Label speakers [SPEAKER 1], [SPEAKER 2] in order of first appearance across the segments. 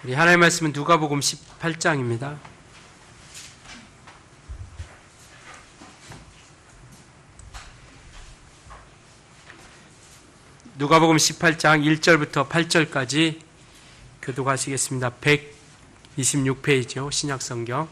[SPEAKER 1] 우리 하나님의 말씀은 누가복음 18장입니다. 누가복음 18장 1절부터 8절까지 교독하시겠습니다. 126페이지요. 신약성경.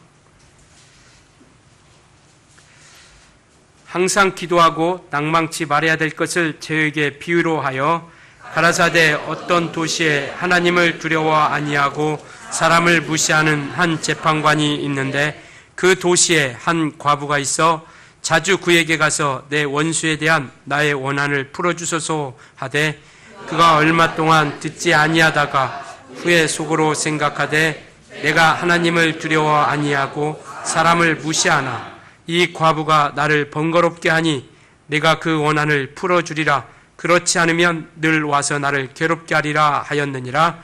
[SPEAKER 1] 항상 기도하고 낭망치 말해야 될 것을 저에게 비유로 하여 가라사대 어떤 도시에 하나님을 두려워 아니하고 사람을 무시하는 한 재판관이 있는데 그 도시에 한 과부가 있어 자주 그에게 가서 내 원수에 대한 나의 원한을 풀어주소서 하되 그가 얼마 동안 듣지 아니하다가 후에 속으로 생각하되 내가 하나님을 두려워 아니하고 사람을 무시하나 이 과부가 나를 번거롭게 하니 내가 그 원한을 풀어주리라. 그렇지 않으면 늘 와서 나를 괴롭게 하리라 하였느니라.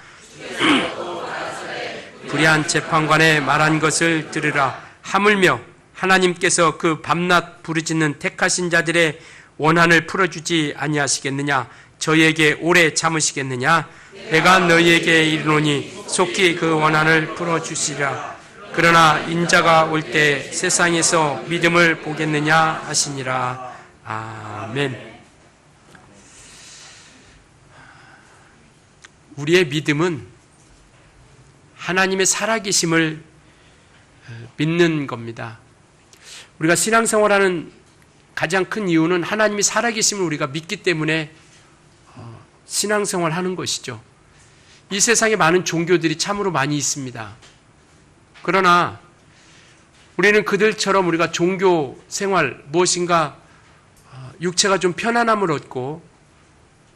[SPEAKER 1] 불의한 재판관의 말한 것을 들으라. 하물며 하나님께서 그 밤낮 부르짖는 택하신 자들의 원한을 풀어주지 아니하시겠느냐? 저희에게 오래 참으시겠느냐? 내가 너희에게 이르노니 속히 그 원한을 풀어주시리라. 그러나 인자가 올 때 세상에서 믿음을 보겠느냐 하시니라. 아멘. 우리의 믿음은 하나님의 살아계심을 믿는 겁니다. 우리가 신앙생활하는 가장 큰 이유는 하나님이 살아계심을 우리가 믿기 때문에 신앙생활하는 것이죠. 이 세상에 많은 종교들이 참으로 많이 있습니다. 그러나 우리는 그들처럼 우리가 종교 생활, 무엇인가 육체가 좀 편안함을 얻고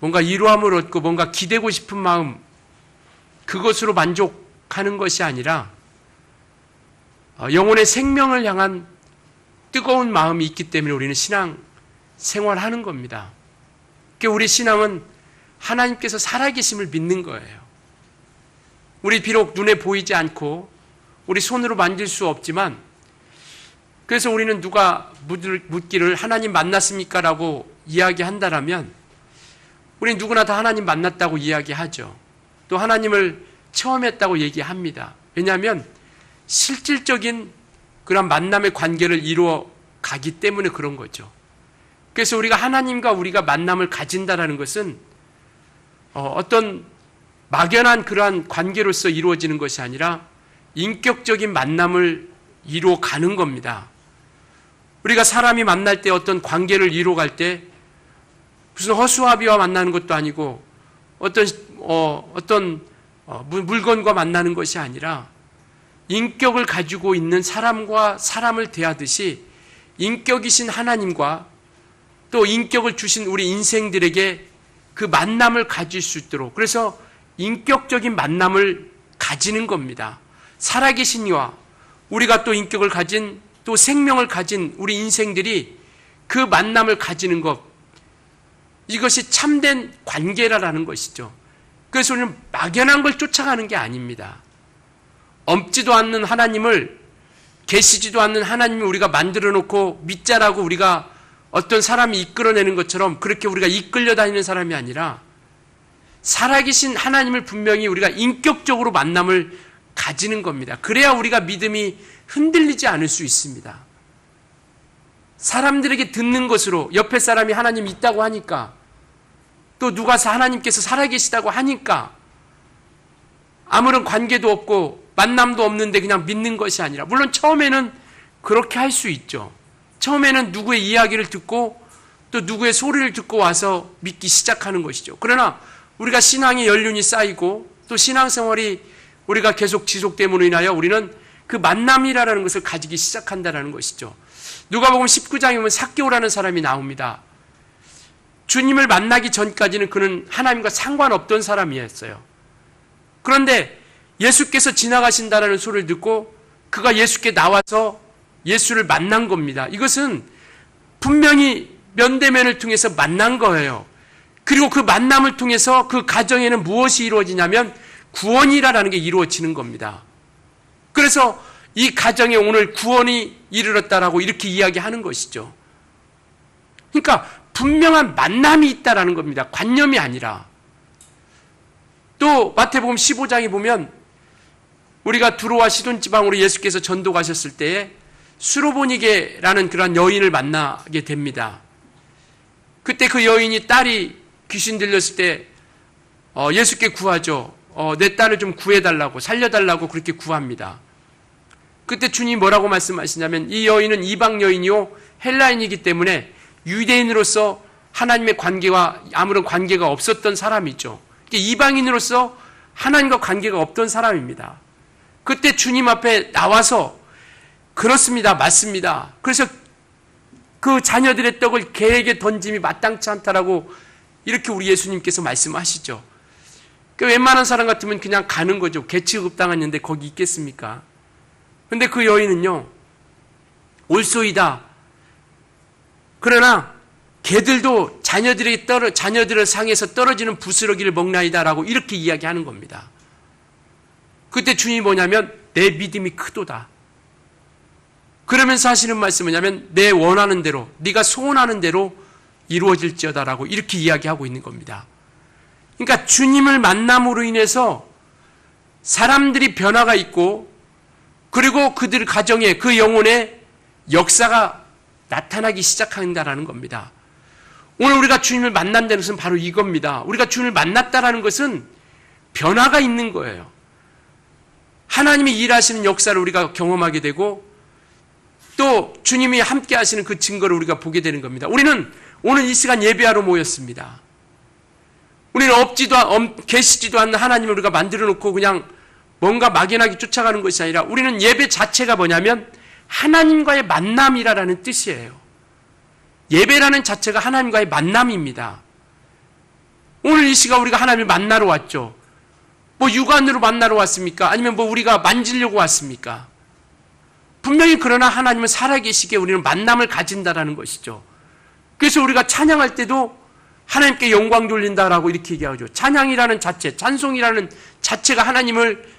[SPEAKER 1] 뭔가 이루함을 얻고 뭔가 기대고 싶은 마음, 그것으로 만족하는 것이 아니라 영혼의 생명을 향한 뜨거운 마음이 있기 때문에 우리는 신앙 생활하는 겁니다. 그러니까 우리 신앙은 하나님께서 살아계심을 믿는 거예요. 우리 비록 눈에 보이지 않고 우리 손으로 만질 수 없지만, 그래서 우리는 누가 묻기를 하나님 만났습니까? 라고 이야기한다라면 우리 누구나 다 하나님 만났다고 이야기하죠. 또 하나님을 처음 했다고 얘기합니다. 왜냐하면 실질적인 그런 만남의 관계를 이루어 가기 때문에 그런 거죠. 그래서 우리가 하나님과 우리가 만남을 가진다라는 것은 어떤 막연한 그러한 관계로서 이루어지는 것이 아니라 인격적인 만남을 이루어 가는 겁니다. 우리가 사람이 만날 때 어떤 관계를 이루어 갈 때 무슨 허수아비와 만나는 것도 아니고 어떤 물건과 만나는 것이 아니라 인격을 가지고 있는 사람과 사람을 대하듯이 인격이신 하나님과 또 인격을 주신 우리 인생들에게 그 만남을 가질 수 있도록, 그래서 인격적인 만남을 가지는 겁니다. 살아계신 이와 우리가 또 인격을 가진 또 생명을 가진 우리 인생들이 그 만남을 가지는 것, 이것이 참된 관계라는 것이죠. 그래서 우리는 막연한 걸 쫓아가는 게 아닙니다. 없지도 않는 하나님을, 계시지도 않는 하나님을 우리가 만들어 놓고 믿자라고 우리가 어떤 사람이 이끌어내는 것처럼 그렇게 우리가 이끌려 다니는 사람이 아니라 살아계신 하나님을 분명히 우리가 인격적으로 만남을 가지는 겁니다. 그래야 우리가 믿음이 흔들리지 않을 수 있습니다. 사람들에게 듣는 것으로 옆에 사람이 하나님 있다고 하니까, 또 누가 하나님께서 살아계시다고 하니까 아무런 관계도 없고 만남도 없는데 그냥 믿는 것이 아니라, 물론 처음에는 그렇게 할 수 있죠. 처음에는 누구의 이야기를 듣고 또 누구의 소리를 듣고 와서 믿기 시작하는 것이죠. 그러나 우리가 신앙의 연륜이 쌓이고 또 신앙생활이 우리가 계속 지속됨으로 인하여 우리는 그 만남이라는 것을 가지기 시작한다는 것이죠. 누가복음 19장에 보면 삭개오라는 사람이 나옵니다. 주님을 만나기 전까지는 그는 하나님과 상관없던 사람이었어요. 그런데 예수께서 지나가신다라는 소리를 듣고 그가 예수께 나와서 예수를 만난 겁니다. 이것은 분명히 면대면을 통해서 만난 거예요. 그리고 그 만남을 통해서 그 가정에는 무엇이 이루어지냐면 구원이라는 게 이루어지는 겁니다. 그래서 이 가정에 오늘 구원이 이르렀다라고 이렇게 이야기하는 것이죠. 그러니까 분명한 만남이 있다라는 겁니다. 관념이 아니라. 또 마태복음 15장에 보면 우리가 두로와 시돈 지방으로 예수께서 전도 가셨을 때에 수로보니게라는 그런 여인을 만나게 됩니다. 그때 그 여인이 딸이 귀신 들렸을 때 예수께 구하죠. 내 딸을 좀 구해달라고, 살려달라고 그렇게 구합니다. 그때 주님이 뭐라고 말씀하시냐면 이 여인은 이방 여인이요 헬라인이기 때문에 유대인으로서 하나님의 관계와 아무런 관계가 없었던 사람이죠. 이방인으로서 하나님과 관계가 없던 사람입니다. 그때 주님 앞에 나와서 그렇습니다. 맞습니다. 그래서 그 자녀들의 떡을 개에게 던짐이 마땅치 않다라고 이렇게 우리 예수님께서 말씀하시죠. 웬만한 사람 같으면 그냥 가는 거죠. 개 취급당했는데 거기 있겠습니까? 근데 그 여인은요, 올소이다. 그러나 개들도 자녀들을 상해서 떨어지는 부스러기를 먹나이다라고 이렇게 이야기하는 겁니다. 그때 주님이 뭐냐면 내 믿음이 크도다. 그러면서 하시는 말씀은 뭐냐면 내 원하는 대로, 네가 소원하는 대로 이루어질지어다라고 이렇게 이야기하고 있는 겁니다. 그러니까 주님을 만남으로 인해서 사람들이 변화가 있고 그리고 그들 가정에 그 영혼의 역사가 나타나기 시작한다라는 겁니다. 오늘 우리가 주님을 만난다는 것은 바로 이겁니다. 우리가 주님을 만났다라는 것은 변화가 있는 거예요. 하나님이 일하시는 역사를 우리가 경험하게 되고 또 주님이 함께 하시는 그 증거를 우리가 보게 되는 겁니다. 우리는 오늘 이 시간 예배하러 모였습니다. 우리는 계시지도 않는 하나님을 우리가 만들어 놓고 그냥 뭔가 막연하게 쫓아가는 것이 아니라 우리는 예배 자체가 뭐냐면 하나님과의 만남이라는 뜻이에요. 예배라는 자체가 하나님과의 만남입니다. 오늘 이 시간 우리가 하나님을 만나러 왔죠. 뭐 육안으로 만나러 왔습니까? 아니면 뭐 우리가 만지려고 왔습니까? 분명히 그러나 하나님은 살아계시기에 우리는 만남을 가진다라는 것이죠. 그래서 우리가 찬양할 때도 하나님께 영광 돌린다라고 이렇게 얘기하죠. 찬양이라는 자체, 찬송이라는 자체가 하나님을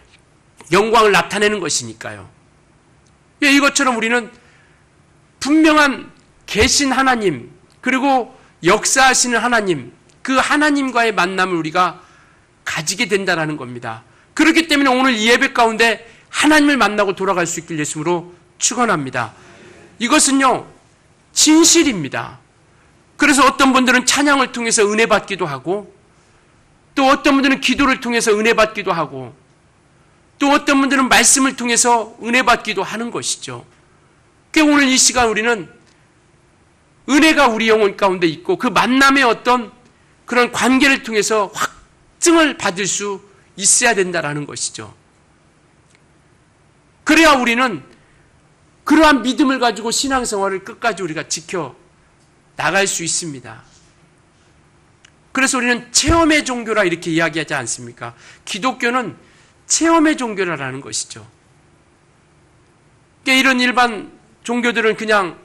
[SPEAKER 1] 영광을 나타내는 것이니까요. 이것처럼 우리는 분명한 계신 하나님 그리고 역사하시는 하나님, 그 하나님과의 만남을 우리가 가지게 된다는 겁니다. 그렇기 때문에 오늘 이 예배 가운데 하나님을 만나고 돌아갈 수 있길 예수님으로 축원합니다. 이것은요 진실입니다. 그래서 어떤 분들은 찬양을 통해서 은혜 받기도 하고 또 어떤 분들은 기도를 통해서 은혜 받기도 하고 또 어떤 분들은 말씀을 통해서 은혜 받기도 하는 것이죠. 그러니까 오늘 이 시간 우리는 은혜가 우리 영혼 가운데 있고 그 만남의 어떤 그런 관계를 통해서 확증을 받을 수 있어야 된다라는 것이죠. 그래야 우리는 그러한 믿음을 가지고 신앙생활을 끝까지 우리가 지켜 나갈 수 있습니다. 그래서 우리는 체험의 종교라 이렇게 이야기하지 않습니까? 기독교는 체험의 종교라는 것이죠. 그러니까 이런 일반 종교들은 그냥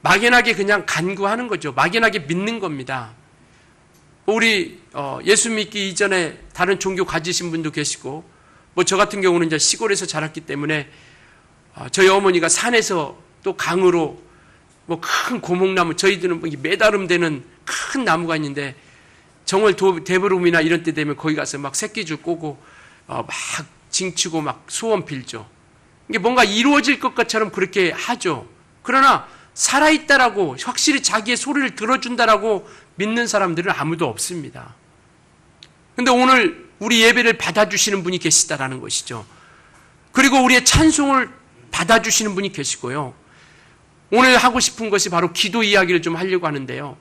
[SPEAKER 1] 막연하게 그냥 간구하는 거죠. 막연하게 믿는 겁니다. 우리 예수 믿기 이전에 다른 종교 가지신 분도 계시고 뭐 저 같은 경우는 이제 시골에서 자랐기 때문에 저희 어머니가 산에서 또 강으로 뭐 큰 고목나무, 저희들은 매다름 되는 큰 나무가 있는데 정월 대보름이나 이런 때 되면 거기 가서 막 새끼줄 꼬고 막 징치고 막 소원 빌죠. 이게 뭔가 이루어질 것 것처럼 그렇게 하죠. 그러나 살아있다라고 확실히 자기의 소리를 들어준다라고 믿는 사람들은 아무도 없습니다. 그런데 오늘 우리 예배를 받아주시는 분이 계시다라는 것이죠. 그리고 우리의 찬송을 받아주시는 분이 계시고요. 오늘 하고 싶은 것이 바로 기도 이야기를 좀 하려고 하는데요.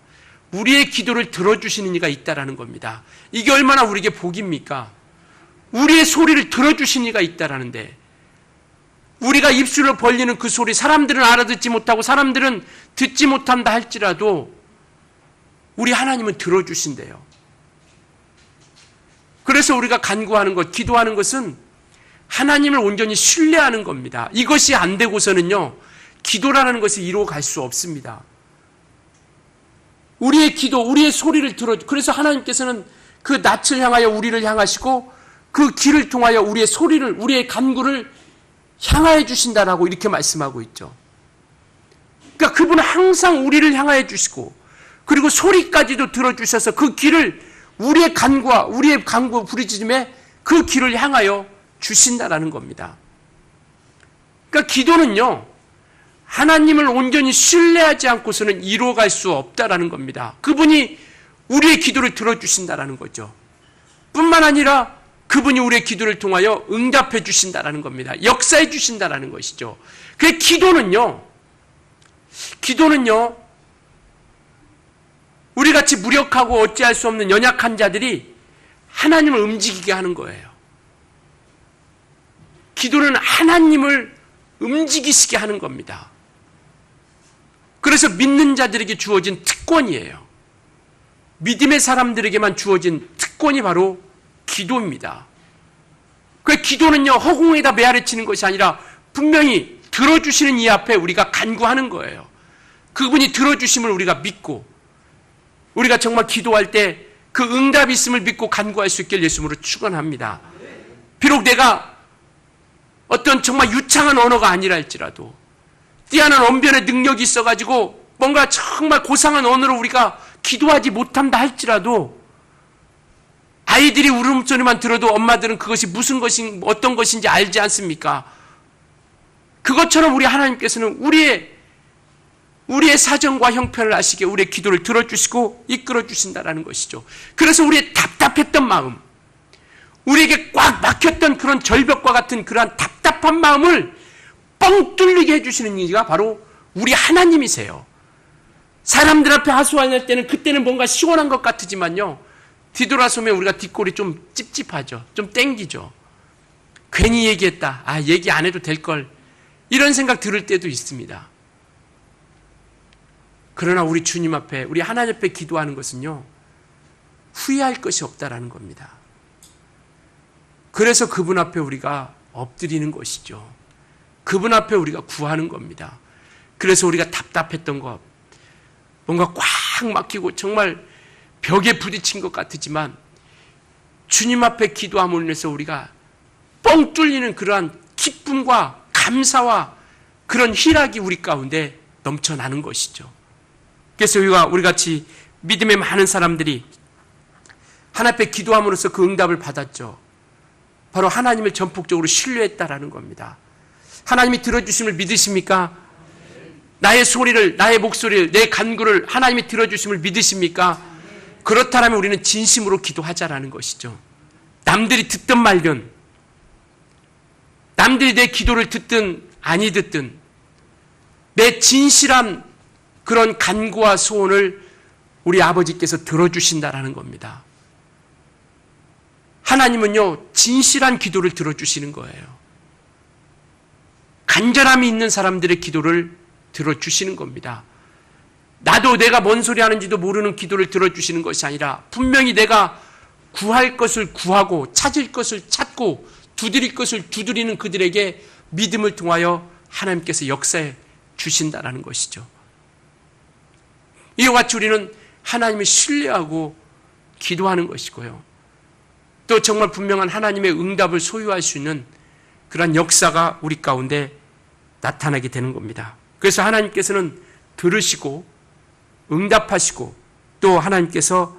[SPEAKER 1] 우리의 기도를 들어주시는 이가 있다라는 겁니다. 이게 얼마나 우리에게 복입니까? 우리의 소리를 들어주시는 이가 있다라는데 우리가 입술로 벌리는 그 소리 사람들은 알아듣지 못하고 사람들은 듣지 못한다 할지라도 우리 하나님은 들어주신대요. 그래서 우리가 간구하는 것, 기도하는 것은 하나님을 온전히 신뢰하는 겁니다. 이것이 안 되고서는요, 기도라는 것이 이루어갈 수 없습니다. 우리의 기도, 우리의 소리를 그래서 하나님께서는 그 낯을 향하여 우리를 향하시고 그 길을 통하여 우리의 소리를, 우리의 간구를 향하여 주신다라고 이렇게 말씀하고 있죠. 그러니까 그분은 항상 우리를 향하여 주시고 그리고 소리까지도 들어주셔서 그 길을 우리의 간구와 우리의 간구 부르짖음에 그 길을 향하여 주신다라는 겁니다. 그러니까 기도는요, 하나님을 온전히 신뢰하지 않고서는 이루어갈 수 없다라는 겁니다. 그분이 우리의 기도를 들어주신다라는 거죠. 뿐만 아니라 그분이 우리의 기도를 통하여 응답해 주신다라는 겁니다. 역사해 주신다라는 것이죠. 그 기도는요, 우리같이 무력하고 어찌할 수 없는 연약한 자들이 하나님을 움직이게 하는 거예요. 기도는 하나님을 움직이시게 하는 겁니다. 그래서 믿는 자들에게 주어진 특권이에요. 믿음의 사람들에게만 주어진 특권이 바로 기도입니다. 그 기도는요, 허공에다 메아리치는 것이 아니라 분명히 들어주시는 이 앞에 우리가 간구하는 거예요. 그분이 들어주심을 우리가 믿고, 우리가 정말 기도할 때 그 응답이 있음을 믿고 간구할 수 있길 예수님으로 축원합니다. 비록 내가 어떤 정말 유창한 언어가 아니라 할지라도, 뛰어난 언변의 능력이 있어가지고 뭔가 정말 고상한 언어로 우리가 기도하지 못한다 할지라도, 아이들이 울음소리만 들어도 엄마들은 그것이 무슨 것인, 어떤 것인지 알지 않습니까? 그것처럼 우리 하나님께서는 우리의 사정과 형편을 아시기에 우리의 기도를 들어주시고 이끌어 주신다라는 것이죠. 그래서 우리의 답답했던 마음, 우리에게 꽉 막혔던 그런 절벽과 같은 그러한 답답한 마음을 뻥 뚫리게 해주시는 이가 바로 우리 하나님이세요. 사람들 앞에 하소연할 때는 그때는 뭔가 시원한 것 같지만요, 뒤돌아서면 우리가 뒷골이 좀 찝찝하죠. 좀 땡기죠. 괜히 얘기했다. 얘기 안 해도 될걸. 이런 생각 들을 때도 있습니다. 그러나 우리 주님 앞에, 우리 하나님 앞에 기도하는 것은요, 후회할 것이 없다라는 겁니다. 그래서 그분 앞에 우리가 엎드리는 것이죠. 그분 앞에 우리가 구하는 겁니다. 그래서 우리가 답답했던 것, 뭔가 꽉 막히고 정말 벽에 부딪힌 것 같지만 주님 앞에 기도함으로 인해서 우리가 뻥 뚫리는 그러한 기쁨과 감사와 그런 희락이 우리 가운데 넘쳐나는 것이죠. 그래서 우리 같이 믿음의 많은 사람들이 하나님 앞에 기도함으로써 그 응답을 받았죠. 바로 하나님을 전폭적으로 신뢰했다라는 겁니다. 하나님이 들어주심을 믿으십니까? 나의 소리를, 나의 목소리를, 내 간구를 하나님이 들어주심을 믿으십니까? 그렇다면 우리는 진심으로 기도하자라는 것이죠. 남들이 듣든 말든, 남들이 내 기도를 듣든 아니 듣든, 내 진실한 그런 간구와 소원을 우리 아버지께서 들어주신다라는 겁니다. 하나님은요, 진실한 기도를 들어주시는 거예요. 간절함이 있는 사람들의 기도를 들어주시는 겁니다. 나도 내가 뭔 소리 하는지도 모르는 기도를 들어주시는 것이 아니라 분명히 내가 구할 것을 구하고 찾을 것을 찾고 두드릴 것을 두드리는 그들에게 믿음을 통하여 하나님께서 역사해 주신다라는 것이죠. 이와 같이 우리는 하나님을 신뢰하고 기도하는 것이고요. 또 정말 분명한 하나님의 응답을 소유할 수 있는 그런 역사가 우리 가운데 나타나게 되는 겁니다. 그래서 하나님께서는 들으시고 응답하시고 또 하나님께서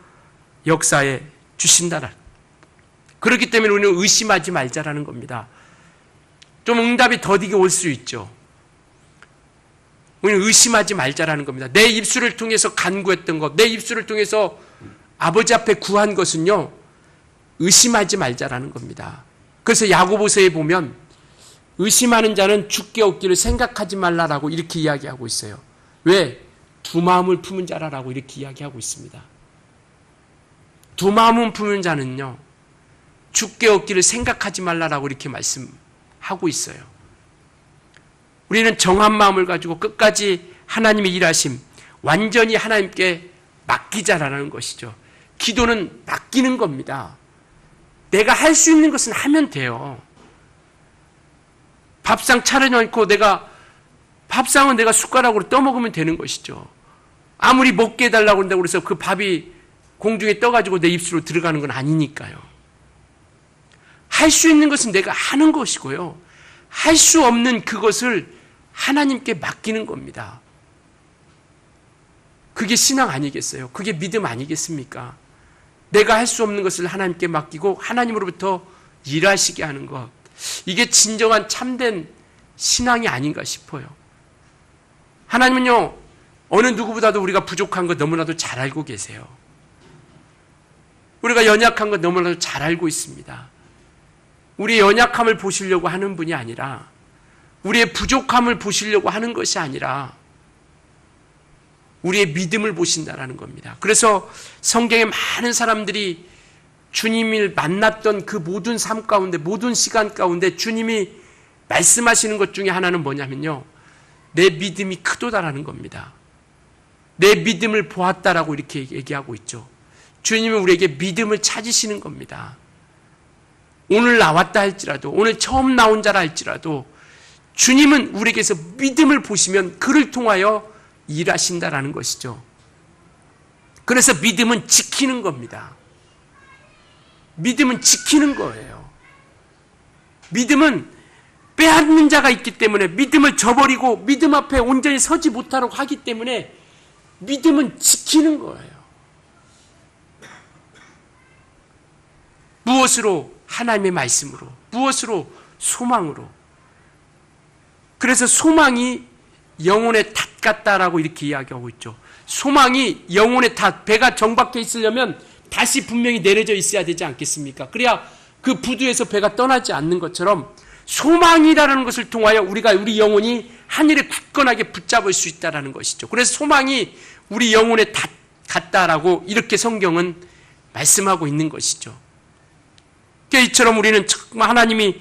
[SPEAKER 1] 역사해 주신다라. 그렇기 때문에 우리는 의심하지 말자라는 겁니다. 좀 응답이 더디게 올 수 있죠. 우리는 의심하지 말자라는 겁니다. 내 입술을 통해서 간구했던 것, 내 입술을 통해서 아버지 앞에 구한 것은요, 의심하지 말자라는 겁니다. 그래서 야고보서에 보면 의심하는 자는 죽게 없기를 생각하지 말라라고 이렇게 이야기하고 있어요. 왜? 두 마음을 품은 자라라고 이렇게 이야기하고 있습니다. 두 마음을 품은 자는요, 죽게 없기를 생각하지 말라라고 이렇게 말씀하고 있어요. 우리는 정한 마음을 가지고 끝까지 하나님의 일하심, 완전히 하나님께 맡기자라는 것이죠. 기도는 맡기는 겁니다. 내가 할 수 있는 것은 하면 돼요. 밥상 차려놓고 밥상은 내가 숟가락으로 떠먹으면 되는 것이죠. 아무리 먹게 해달라고 한다고 해서 그 밥이 공중에 떠가지고 내 입술로 들어가는 건 아니니까요. 할 수 있는 것은 내가 하는 것이고요. 할 수 없는 그것을 하나님께 맡기는 겁니다. 그게 신앙 아니겠어요? 그게 믿음 아니겠습니까? 내가 할 수 없는 것을 하나님께 맡기고 하나님으로부터 일하시게 하는 것. 이게 진정한 참된 신앙이 아닌가 싶어요. 하나님은요, 어느 누구보다도 우리가 부족한 거 너무나도 잘 알고 계세요. 우리가 연약한 거 너무나도 잘 알고 있습니다. 우리의 연약함을 보시려고 하는 분이 아니라, 우리의 부족함을 보시려고 하는 것이 아니라 우리의 믿음을 보신다라는 겁니다. 그래서 성경에 많은 사람들이 주님을 만났던 그 모든 삶 가운데, 모든 시간 가운데 주님이 말씀하시는 것 중에 하나는 뭐냐면요, 내 믿음이 크도다라는 겁니다. 내 믿음을 보았다라고 이렇게 얘기하고 있죠. 주님은 우리에게 믿음을 찾으시는 겁니다. 오늘 나왔다 할지라도, 오늘 처음 나온 자라 할지라도 주님은 우리에게서 믿음을 보시면 그를 통하여 일하신다라는 것이죠. 그래서 믿음은 지키는 겁니다. 믿음은 지키는 거예요. 믿음은 빼앗는 자가 있기 때문에, 믿음을 저버리고 믿음 앞에 온전히 서지 못하려고 하기 때문에 믿음은 지키는 거예요. 무엇으로? 하나님의 말씀으로. 무엇으로? 소망으로. 그래서 소망이 영혼의 닷 같다라고 이렇게 이야기하고 있죠. 소망이 영혼의 닷, 배가 정박해 있으려면 다시 분명히 내려져 있어야 되지 않겠습니까? 그래야 그 부두에서 배가 떠나지 않는 것처럼 소망이라는 것을 통하여 우리 영혼이 하늘에 굳건하게 붙잡을 수 있다는 것이죠. 그래서 소망이 우리 영혼의 닷 같다라고 이렇게 성경은 말씀하고 있는 것이죠. 이처럼 우리는 정말 하나님이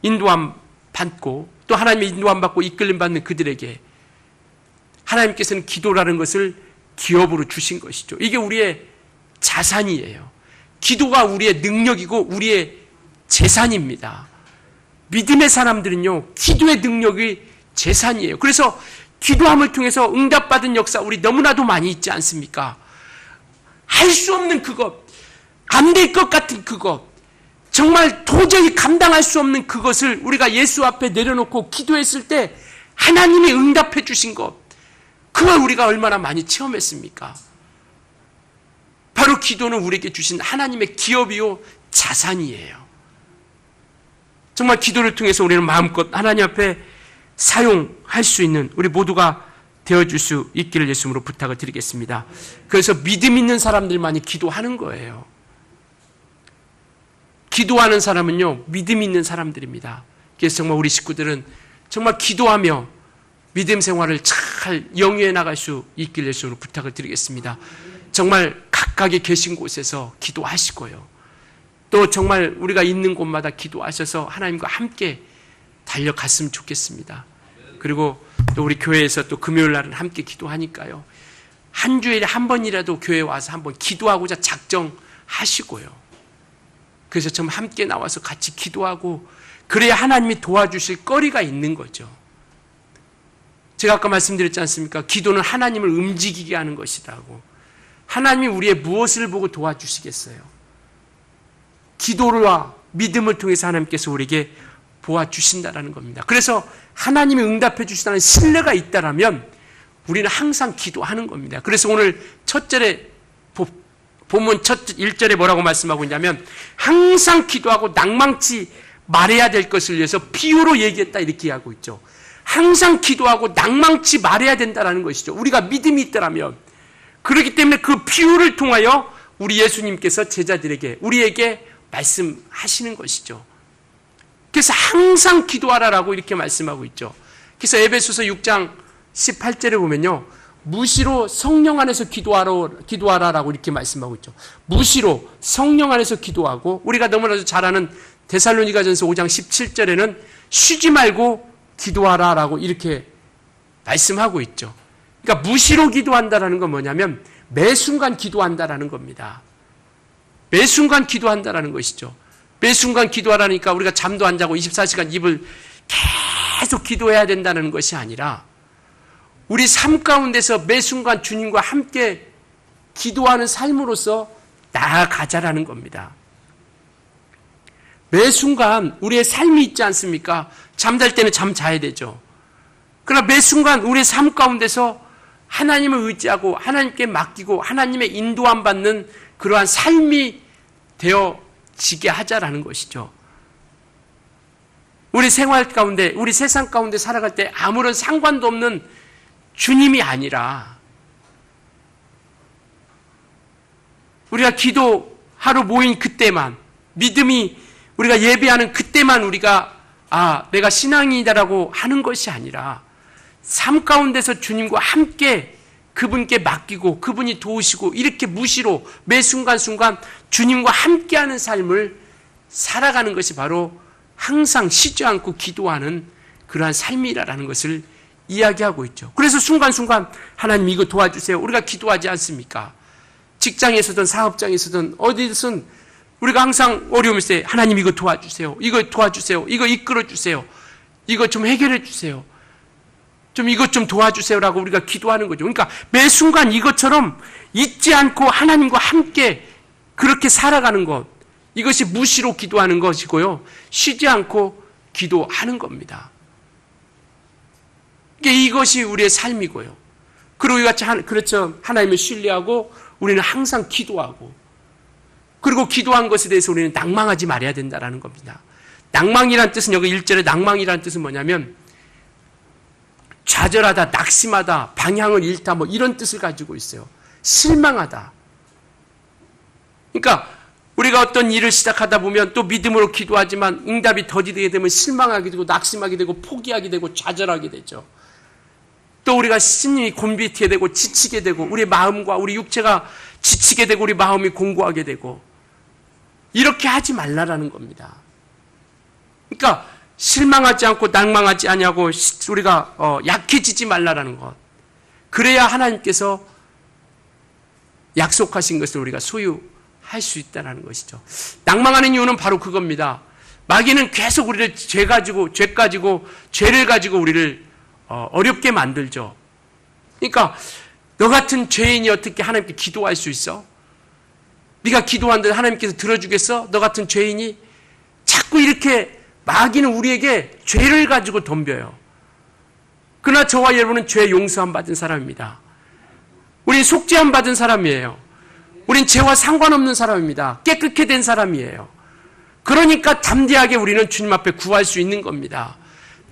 [SPEAKER 1] 인도함 받고, 또 하나님의 인도함 받고 이끌림 받는 그들에게 하나님께서는 기도라는 것을 기업으로 주신 것이죠. 이게 우리의 자산이에요. 기도가 우리의 능력이고 우리의 재산입니다. 믿음의 사람들은요, 기도의 능력이 재산이에요. 그래서 기도함을 통해서 응답받은 역사 우리 너무나도 많이 있지 않습니까? 할 수 없는 그것, 안 될 것 같은 그것, 정말 도저히 감당할 수 없는 그것을 우리가 예수 앞에 내려놓고 기도했을 때 하나님이 응답해 주신 것, 그걸 우리가 얼마나 많이 체험했습니까? 바로 기도는 우리에게 주신 하나님의 기업이요 자산이에요. 정말 기도를 통해서 우리는 마음껏 하나님 앞에 사용할 수 있는 우리 모두가 되어줄 수 있기를 예수님으로 부탁을 드리겠습니다. 그래서 믿음 있는 사람들만이 기도하는 거예요. 기도하는 사람은요, 믿음 있는 사람들입니다. 그래서 정말 우리 식구들은 정말 기도하며 믿음 생활을 잘 영위해 나갈 수 있기를 예수님으로 부탁을 드리겠습니다. 정말 각각의 계신 곳에서 기도하시고요. 또 정말 우리가 있는 곳마다 기도하셔서 하나님과 함께 달려갔으면 좋겠습니다. 그리고 또 우리 교회에서 또 금요일 날은 함께 기도하니까요. 한 주일에 한 번이라도 교회에 와서 한번 기도하고자 작정하시고요. 그래서 정말 함께 나와서 같이 기도하고, 그래야 하나님이 도와주실 거리가 있는 거죠. 제가 아까 말씀드렸지 않습니까? 기도는 하나님을 움직이게 하는 것이라고. 하나님이 우리의 무엇을 보고 도와주시겠어요? 기도와 믿음을 통해서 하나님께서 우리에게 도와주신다라는 겁니다. 그래서 하나님이 응답해 주시다는 신뢰가 있다라면 우리는 항상 기도하는 겁니다. 그래서 오늘 첫 절에 본문 첫 1절에 뭐라고 말씀하고 있냐면, 항상 기도하고 낭망치 말해야 될 것을 위해서 비유로 얘기했다 이렇게 하고 있죠. 항상 기도하고 낭망치 말해야 된다는 것이죠. 우리가 믿음이 있더라면. 그렇기 때문에 그 비유를 통하여 우리 예수님께서 제자들에게, 우리에게 말씀하시는 것이죠. 그래서 항상 기도하라라고 이렇게 말씀하고 있죠. 그래서 에베소서 6장 18절에 보면요, 무시로 성령 안에서 기도하라라고 이렇게 말씀하고 있죠. 무시로 성령 안에서 기도하고, 우리가 너무나도 잘 아는 데살로니가전서 5장 17절에는 쉬지 말고 기도하라라고 이렇게 말씀하고 있죠. 그러니까 무시로 기도한다라는 건 뭐냐면 매 순간 기도한다라는 겁니다. 매 순간 기도한다라는 것이죠. 매 순간 기도하라니까 우리가 잠도 안 자고 24시간 입을 계속 기도해야 된다는 것이 아니라, 우리 삶 가운데서 매 순간 주님과 함께 기도하는 삶으로서 나아가자라는 겁니다. 매 순간 우리의 삶이 있지 않습니까? 잠잘 때는 잠 자야 되죠. 그러나 매 순간 우리의 삶 가운데서 하나님을 의지하고 하나님께 맡기고 하나님의 인도함 받는 그러한 삶이 되어지게 하자라는 것이죠. 우리 생활 가운데, 우리 세상 가운데 살아갈 때 아무런 상관도 없는 주님이 아니라 우리가 기도하러 모인 그때만, 믿음이 우리가 예배하는 그때만 우리가 내가 신앙이다라고 하는 것이 아니라 삶 가운데서 주님과 함께 그분께 맡기고 그분이 도우시고 이렇게 무시로 매 순간순간 주님과 함께하는 삶을 살아가는 것이 바로 항상 쉬지 않고 기도하는 그러한 삶이라는 것을 이야기하고 있죠. 그래서 순간순간 하나님 이거 도와주세요. 우리가 기도하지 않습니까? 직장에서든 사업장에서든 어디든 우리가 항상 어려움이 있을 때 하나님 이거 도와주세요. 이거 도와주세요. 이거 이끌어주세요. 이거 좀 해결해주세요. 좀 이것 좀 도와주세요라고 우리가 기도하는 거죠. 그러니까 매 순간 이것처럼 잊지 않고 하나님과 함께 그렇게 살아가는 것, 이것이 무시로 기도하는 것이고요. 쉬지 않고 기도하는 겁니다. 이것이 우리의 삶이고요. 그리고 이같이 그렇죠. 하나님을 신뢰하고 우리는 항상 기도하고, 그리고 기도한 것에 대해서 우리는 낭망하지 말아야 된다는 겁니다. 낭망이란 뜻은, 여기 1절에 낭망이란 뜻은 뭐냐면 좌절하다, 낙심하다, 방향을 잃다, 뭐 이런 뜻을 가지고 있어요. 실망하다. 그러니까 우리가 어떤 일을 시작하다 보면 또 믿음으로 기도하지만 응답이 더디게 되면 실망하게 되고 낙심하게 되고 포기하게 되고 좌절하게 되죠. 또 우리가 심히 곤비티게 되고 지치게 되고 우리 마음과 우리 육체가 지치게 되고 우리 마음이 공고하게 되고, 이렇게 하지 말라라는 겁니다. 그러니까 실망하지 않고 낭망하지 않냐고 우리가 약해지지 말라라는 것. 그래야 하나님께서 약속하신 것을 우리가 소유할 수 있다는 것이죠. 낭망하는 이유는 바로 그겁니다. 마귀는 계속 우리를 죄를 가지고 우리를 어렵게 만들죠. 그러니까 너 같은 죄인이 어떻게 하나님께 기도할 수 있어? 네가 기도하는데 하나님께서 들어주겠어? 너 같은 죄인이? 자꾸 이렇게 마귀는 우리에게 죄를 가지고 덤벼요. 그러나 저와 여러분은 죄 용서함 받은 사람입니다. 우린 속죄함 받은 사람이에요. 우린 죄와 상관없는 사람입니다. 깨끗게 된 사람이에요. 그러니까 담대하게 우리는 주님 앞에 구할 수 있는 겁니다.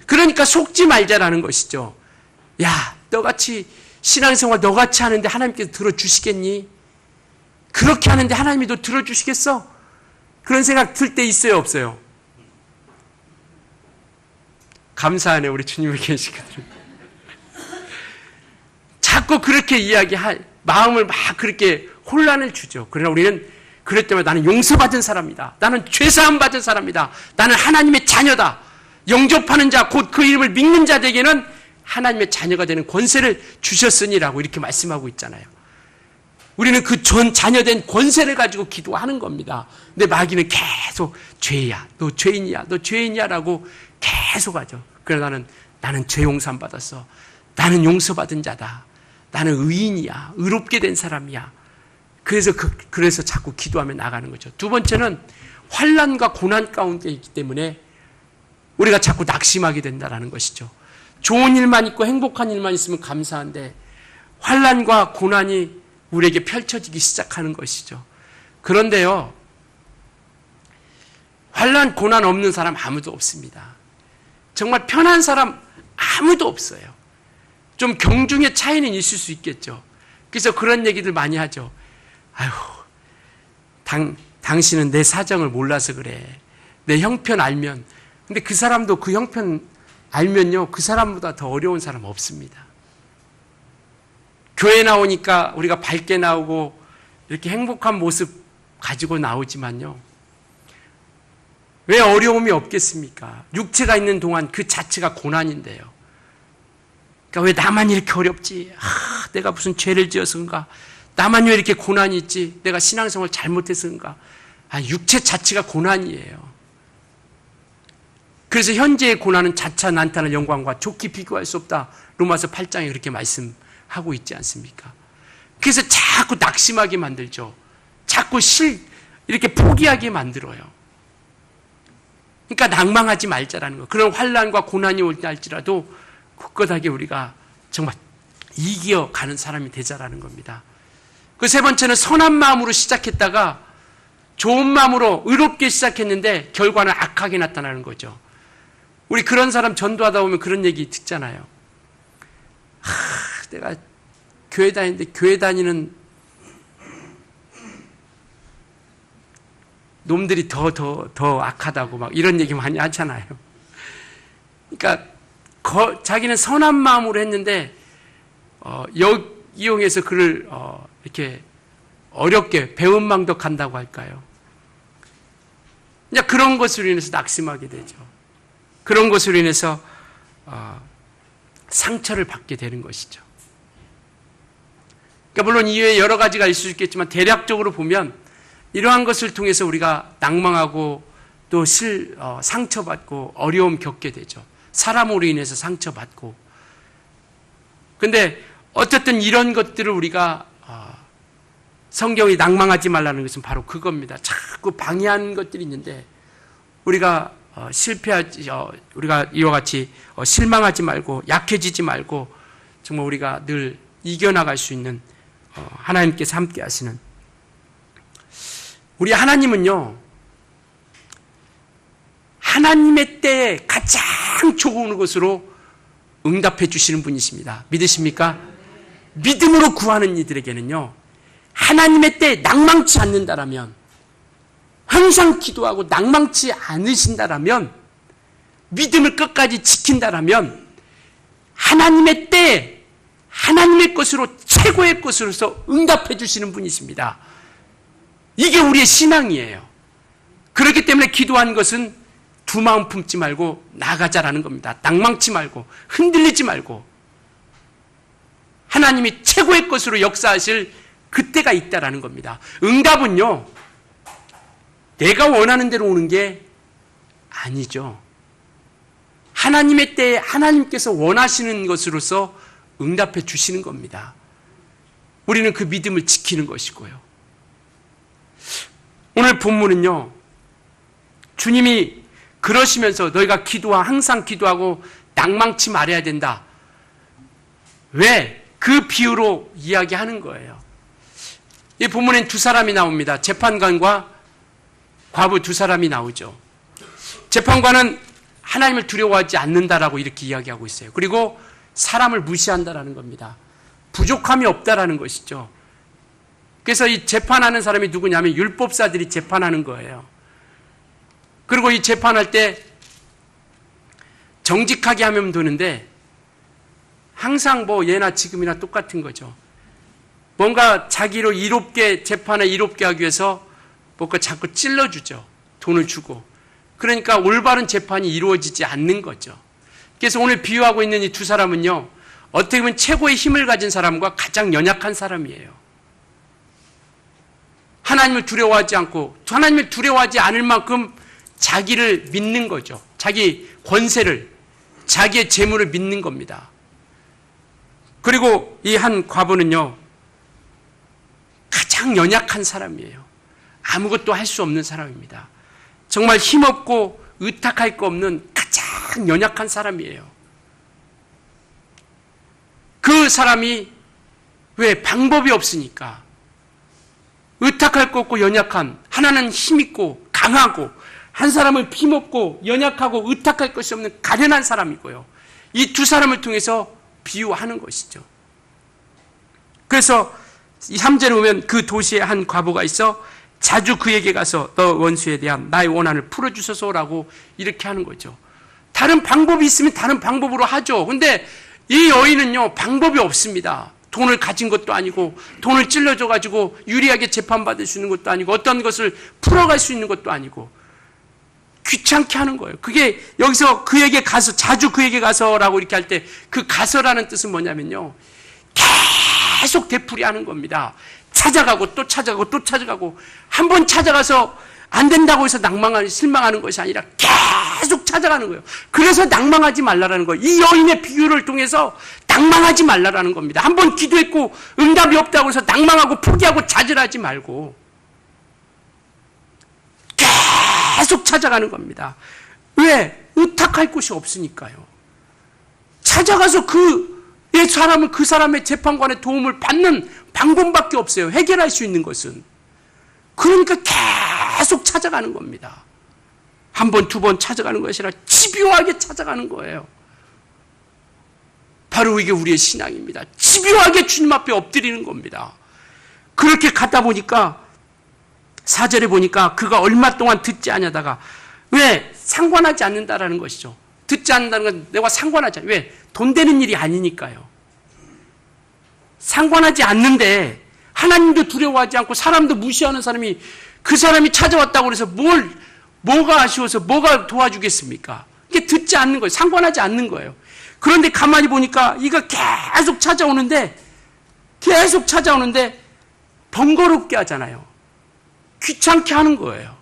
[SPEAKER 1] 그러니까 속지 말자라는 것이죠. 야, 너같이 신앙생활 너같이 하는데 하나님께서 들어주시겠니? 그렇게 하는데 하나님이 너 들어주시겠어? 그런 생각 들 때 있어요, 없어요? 감사하네, 우리 주님이 계시거든요. 자꾸 그렇게 이야기할 마음을 막 그렇게 혼란을 주죠. 그러나 우리는 그럴 때마다 나는 용서받은 사람이다. 나는 죄사함 받은 사람이다. 나는 하나님의 자녀다. 영접하는 자, 곧 그 이름을 믿는 자에게는 하나님의 자녀가 되는 권세를 주셨으니라고 이렇게 말씀하고 있잖아요. 우리는 그 자녀된 권세를 가지고 기도하는 겁니다. 근데 마귀는 계속 죄야, 너 죄인이야, 너 죄인이야 라고 계속 하죠. 그러나 나는 죄 용서함 받았어. 나는 용서받은 자다. 나는 의인이야. 의롭게 된 사람이야. 그래서 자꾸 기도하며 나가는 거죠. 두 번째는 환난과 고난 가운데 있기 때문에 우리가 자꾸 낙심하게 된다는 것이죠. 좋은 일만 있고 행복한 일만 있으면 감사한데 환난과 고난이 우리에게 펼쳐지기 시작하는 것이죠. 그런데요, 환난, 고난 없는 사람 아무도 없습니다. 정말 편한 사람 아무도 없어요. 좀 경중의 차이는 있을 수 있겠죠. 그래서 그런 얘기들 많이 하죠. 아유, 당신은 내 사정을 몰라서 그래. 내 형편 알면. 근데 그 사람도 그 형편 알면요, 그 사람보다 더 어려운 사람 없습니다. 교회 나오니까 우리가 밝게 나오고 이렇게 행복한 모습 가지고 나오지만요, 왜 어려움이 없겠습니까? 육체가 있는 동안 그 자체가 고난인데요. 그러니까 왜 나만 이렇게 어렵지? 내가 무슨 죄를 지어서 그런가? 나만 왜 이렇게 고난이 있지? 내가 신앙생활 잘못해서 그런가? 육체 자체가 고난이에요. 그래서 현재의 고난은 자차 난탄할 영광과 좋게 비교할 수 없다. 로마서 8장에 그렇게 말씀하고 있지 않습니까? 그래서 자꾸 낙심하게 만들죠. 자꾸 이렇게 포기하게 만들어요. 그러니까 낭망하지 말자라는 거. 그런 환난과 고난이 올 때 할지라도 굳건하게 우리가 정말 이겨가는 사람이 되자라는 겁니다. 그 세 번째는 선한 마음으로 시작했다가 좋은 마음으로 의롭게 시작했는데 결과는 악하게 나타나는 거죠. 우리 그런 사람 전도하다 보면 그런 얘기 듣잖아요. 내가 교회 다니는데 교회 다니는 놈들이 더 악하다고 막 이런 얘기 많이 하잖아요. 그러니까 자기는 선한 마음으로 했는데 이용해서 그를 이렇게 어렵게 배은망덕한다고 할까요? 그냥 그런 것으로 인해서 낙심하게 되죠. 그런 것으로 인해서 상처를 받게 되는 것이죠. 그러니까 물론 이외에 여러 가지가 있을 수 있겠지만 대략적으로 보면 이러한 것을 통해서 우리가 낭망하고 또 상처받고 어려움 겪게 되죠. 사람으로 인해서 상처받고. 근데 어쨌든 이런 것들을 우리가 성경이 낭망하지 말라는 것은 바로 그겁니다. 자꾸 방해하는 것들이 있는데 우리가 우리가 이와 같이 실망하지 말고 약해지지 말고 정말 우리가 늘 이겨나갈 수 있는 하나님께서 함께 하시는 우리 하나님은요, 하나님의 때에 가장 좋은 것으로 응답해 주시는 분이십니다. 믿으십니까? 믿음으로 구하는 이들에게는요, 하나님의 때에 낭망치 않는다라면, 항상 기도하고 낭망치 않으신다라면, 믿음을 끝까지 지킨다라면, 하나님의 때에 하나님의 것으로 최고의 것으로서 응답해 주시는 분이십니다. 이게 우리의 신앙이에요. 그렇기 때문에 기도한 것은 두 마음 품지 말고 나가자라는 겁니다. 낭망치 말고 흔들리지 말고 하나님이 최고의 것으로 역사하실 그때가 있다라는 겁니다. 응답은요, 내가 원하는 대로 오는 게 아니죠. 하나님의 때에 하나님께서 원하시는 것으로서 응답해 주시는 겁니다. 우리는 그 믿음을 지키는 것이고요. 오늘 본문은요, 주님이 그러시면서 너희가 항상 기도하고 낭망치 말아야 된다. 왜? 그 비유로 이야기하는 거예요. 이 본문엔 두 사람이 나옵니다. 재판관과 과부 두 사람이 나오죠. 재판관은 하나님을 두려워하지 않는다라고 이렇게 이야기하고 있어요. 그리고 사람을 무시한다라는 겁니다. 부족함이 없다라는 것이죠. 그래서 이 재판하는 사람이 누구냐면 율법사들이 재판하는 거예요. 그리고 이 재판할 때 정직하게 하면 되는데 항상 예나 지금이나 똑같은 거죠. 뭔가 자기로 재판을 이롭게 하기 위해서 뭔가 자꾸 찔러주죠. 돈을 주고. 그러니까 올바른 재판이 이루어지지 않는 거죠. 그래서 오늘 비유하고 있는 이 두 사람은요, 어떻게 보면 최고의 힘을 가진 사람과 가장 연약한 사람이에요. 하나님을 두려워하지 않고 하나님을 두려워하지 않을 만큼 자기를 믿는 거죠. 자기 권세를, 자기의 재물을 믿는 겁니다. 그리고 이 한 과부는요, 가장 연약한 사람이에요. 아무것도 할 수 없는 사람입니다. 정말 힘없고 의탁할 거 없는 가장 연약한 사람이에요. 그 사람이 왜? 방법이 없으니까. 의탁할 거 없고 연약한, 하나는 힘있고 강하고, 한 사람은 힘없고 연약하고 의탁할 것이 없는 가련한 사람이고요. 이 두 사람을 통해서 비유하는 것이죠. 그래서 이 3절에 보면 그 도시에 한 과부가 있어 자주 그에게 가서 너 원수에 대한 나의 원한을 풀어주소서라고 이렇게 하는 거죠. 다른 방법이 있으면 다른 방법으로 하죠. 근데 이 여인은요, 방법이 없습니다. 돈을 가진 것도 아니고, 돈을 찔러줘가지고 유리하게 재판받을 수 있는 것도 아니고, 어떤 것을 풀어갈 수 있는 것도 아니고, 귀찮게 하는 거예요. 그게 여기서 그에게 가서, 자주 그에게 가서라고 이렇게 할 때, 그 가서라는 뜻은 뭐냐면요, 계속 되풀이하는 겁니다. 찾아가고 또 찾아가고 또 찾아가고, 한 번 찾아가서 안 된다고 해서 실망하는 것이 아니라 계속 찾아가는 거예요. 그래서 낭망하지 말라라는 거예요. 이 여인의 비유를 통해서 낭망하지 말라라는 겁니다. 한 번 기도했고 응답이 없다고 해서 낭망하고 포기하고 좌절하지 말고 계속 찾아가는 겁니다. 왜? 의탁할 곳이 없으니까요. 찾아가서 그 사람의 재판관의 도움을 받는 방법밖에 없어요. 해결할 수 있는 것은. 그러니까 계속 찾아가는 겁니다. 한 번, 두 번 찾아가는 것이 아니라 집요하게 찾아가는 거예요. 바로 이게 우리의 신앙입니다. 집요하게 주님 앞에 엎드리는 겁니다. 그렇게 가다 보니까 4절에 보니까 그가 얼마 동안 듣지 않냐다가 왜? 상관하지 않는다라는 것이죠. 듣지 않는다는 건 내가 상관하지 않아요. 왜? 돈 되는 일이 아니니까요. 상관하지 않는데 하나님도 두려워하지 않고 사람도 무시하는 사람이 그 사람이 찾아왔다고 그래서 뭐가 아쉬워서 뭐가 도와주겠습니까? 이게 듣지 않는 거예요. 상관하지 않는 거예요. 그런데 가만히 보니까 이가 계속 찾아오는데 번거롭게 하잖아요. 귀찮게 하는 거예요.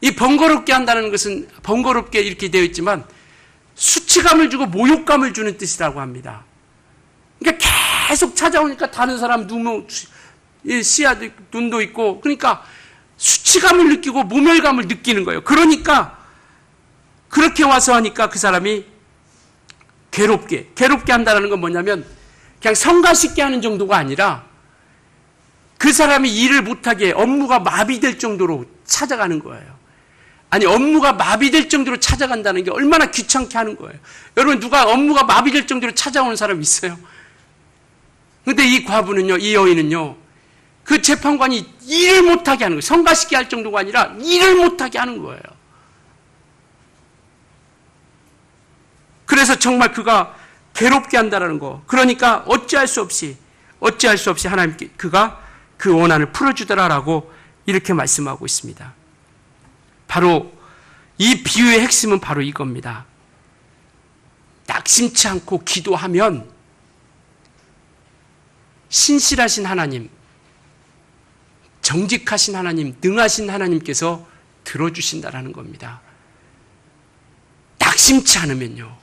[SPEAKER 1] 이 번거롭게 한다는 것은 번거롭게 이렇게 되어 있지만 수치감을 주고 모욕감을 주는 뜻이라고 합니다. 그러니까 계속 찾아오니까 다른 사람 눈도 있고 그러니까 수치감을 느끼고 모멸감을 느끼는 거예요. 그러니까 그렇게 와서 하니까 그 사람이 괴롭게 한다는 건 뭐냐면 그냥 성가시게 하는 정도가 아니라 그 사람이 일을 못하게 업무가 마비될 정도로 찾아가는 거예요. 아니 업무가 마비될 정도로 찾아간다는 게 얼마나 귀찮게 하는 거예요. 여러분 누가 업무가 마비될 정도로 찾아오는 사람 있어요? 근데 이 과부는요, 이 여인은요, 그 재판관이 일을 못하게 하는 거예요. 성가시게 할 정도가 아니라 일을 못하게 하는 거예요. 그래서 정말 그가 괴롭게 한다는 거. 그러니까 어찌할 수 없이 하나님께 그가 그 원한을 풀어주더라라고 이렇게 말씀하고 있습니다. 바로 이 비유의 핵심은 바로 이겁니다. 낙심치 않고 기도하면 신실하신 하나님, 정직하신 하나님, 능하신 하나님께서 들어주신다라는 겁니다. 낙심치 않으면요.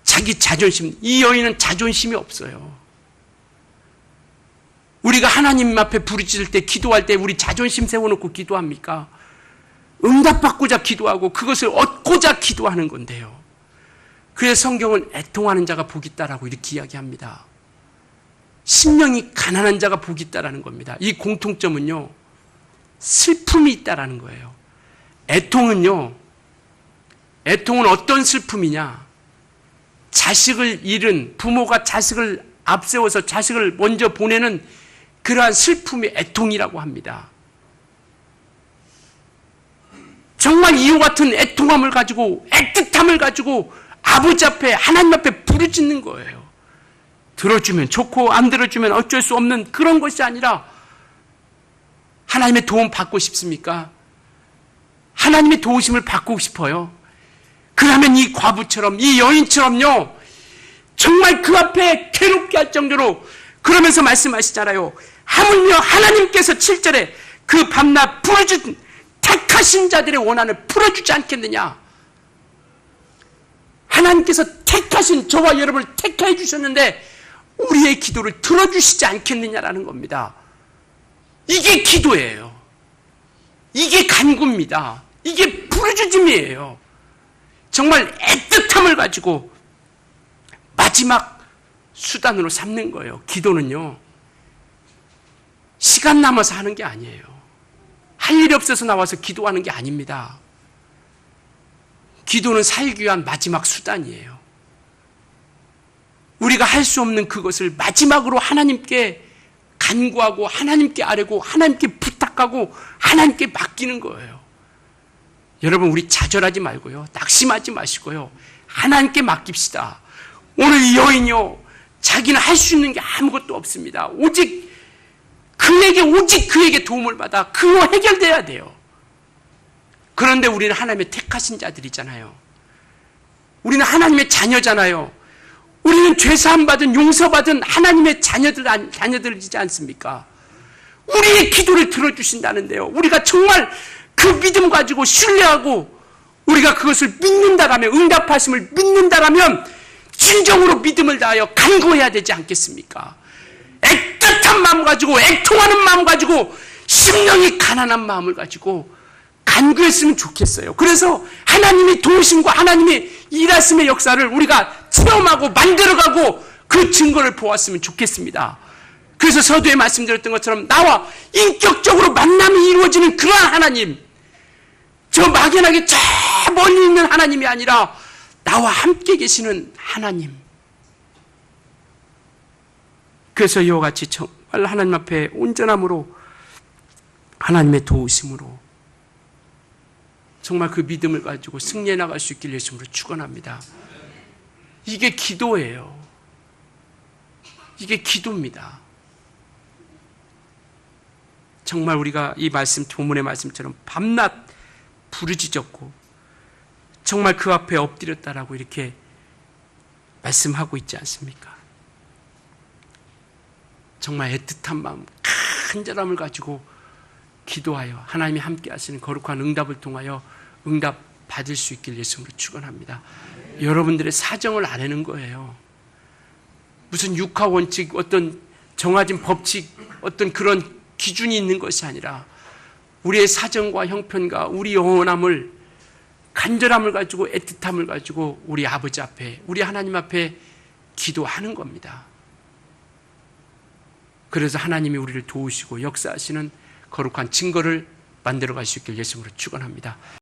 [SPEAKER 1] 자기 자존심, 이 여인은 자존심이 없어요. 우리가 하나님 앞에 부르짖을 때, 기도할 때 우리 자존심 세워놓고 기도합니까? 응답받고자 기도하고 그것을 얻고자 기도하는 건데요. 그래서 성경은 애통하는 자가 복이 있다라고 이렇게 이야기합니다. 심령이 가난한 자가 복이 있다라는 겁니다. 이 공통점은요, 슬픔이 있다라는 거예요. 애통은 어떤 슬픔이냐? 자식을 잃은 부모가 자식을 앞세워서 자식을 먼저 보내는 그러한 슬픔이 애통이라고 합니다. 정말 이와 같은 애통함을 가지고 애틋함을 가지고 아버지 앞에 하나님 앞에 부르짖는 거예요. 들어주면 좋고 안 들어주면 어쩔 수 없는 그런 것이 아니라 하나님의 도움 받고 싶습니까? 하나님의 도우심을 받고 싶어요. 그러면 이 과부처럼 이 여인처럼요 정말 그 앞에 괴롭게 할 정도로 그러면서 말씀하시잖아요. 하물며 하나님께서 7절에 그 밤낮 부르짖은 택하신 자들의 원한을 풀어주지 않겠느냐. 하나님께서 택하신 저와 여러분을 택하해 주셨는데 우리의 기도를 들어주시지 않겠느냐라는 겁니다. 이게 기도예요. 이게 간구입니다. 이게 부르짖음이에요. 정말 애틋함을 가지고 마지막 수단으로 삼는 거예요. 기도는요. 시간 남아서 하는 게 아니에요. 할 일이 없어서 나와서 기도하는 게 아닙니다. 기도는 살기 위한 마지막 수단이에요. 우리가 할 수 없는 그것을 마지막으로 하나님께 간구하고 하나님께 아뢰고 하나님께 부탁하고 하나님께 맡기는 거예요. 여러분 우리 좌절하지 말고요. 낙심하지 마시고요. 하나님께 맡깁시다. 오늘 이 여인이요. 자기는 할 수 있는 게 아무것도 없습니다. 오직 그에게 도움을 받아 그로 해결돼야 돼요. 그런데 우리는 하나님의 택하신 자들이잖아요. 우리는 하나님의 자녀잖아요. 우리는 죄사함 받은 용서받은 하나님의 자녀들이지 않습니까? 우리의 기도를 들어주신다는데요. 우리가 정말 그 믿음 가지고 신뢰하고 우리가 그것을 믿는다라면 응답하심을 믿는다라면 진정으로 믿음을 다하여 간구해야 되지 않겠습니까? 애틋한 마음 가지고 애통하는 마음 가지고 심령이 가난한 마음을 가지고 간구했으면 좋겠어요. 그래서 하나님의 도우심과 하나님의 일하심의 역사를 우리가 체험하고 만들어가고 그 증거를 보았으면 좋겠습니다. 그래서 서두에 말씀드렸던 것처럼 나와 인격적으로 만남이 이루어지는 그러한 하나님, 저 막연하게 저 멀리 있는 하나님이 아니라 나와 함께 계시는 하나님. 그래서 이와 같이 정말 하나님 앞에 온전함으로 하나님의 도우심으로 정말 그 믿음을 가지고 승리해 나갈 수 있길 예수님으로 축원합니다. 이게 기도예요. 이게 기도입니다. 정말 우리가 이 말씀, 본문의 말씀처럼 밤낮 부르짖었고 정말 그 앞에 엎드렸다라고 이렇게 말씀하고 있지 않습니까? 정말 애틋한 마음, 간절함을 가지고 기도하여 하나님이 함께 하시는 거룩한 응답을 통하여 응답 받을 수 있길 예수님으로 축원합니다. 여러분들의 사정을 아내는 거예요. 무슨 육하 원칙, 어떤 정해진 법칙, 어떤 그런 기준이 있는 것이 아니라 우리의 사정과 형편과 우리 영원함을 간절함을 가지고 애틋함을 가지고 우리 아버지 앞에, 우리 하나님 앞에 기도하는 겁니다. 그래서 하나님이 우리를 도우시고 역사하시는 거룩한 증거를 만들어 갈 수 있길 예수님으로 축원합니다.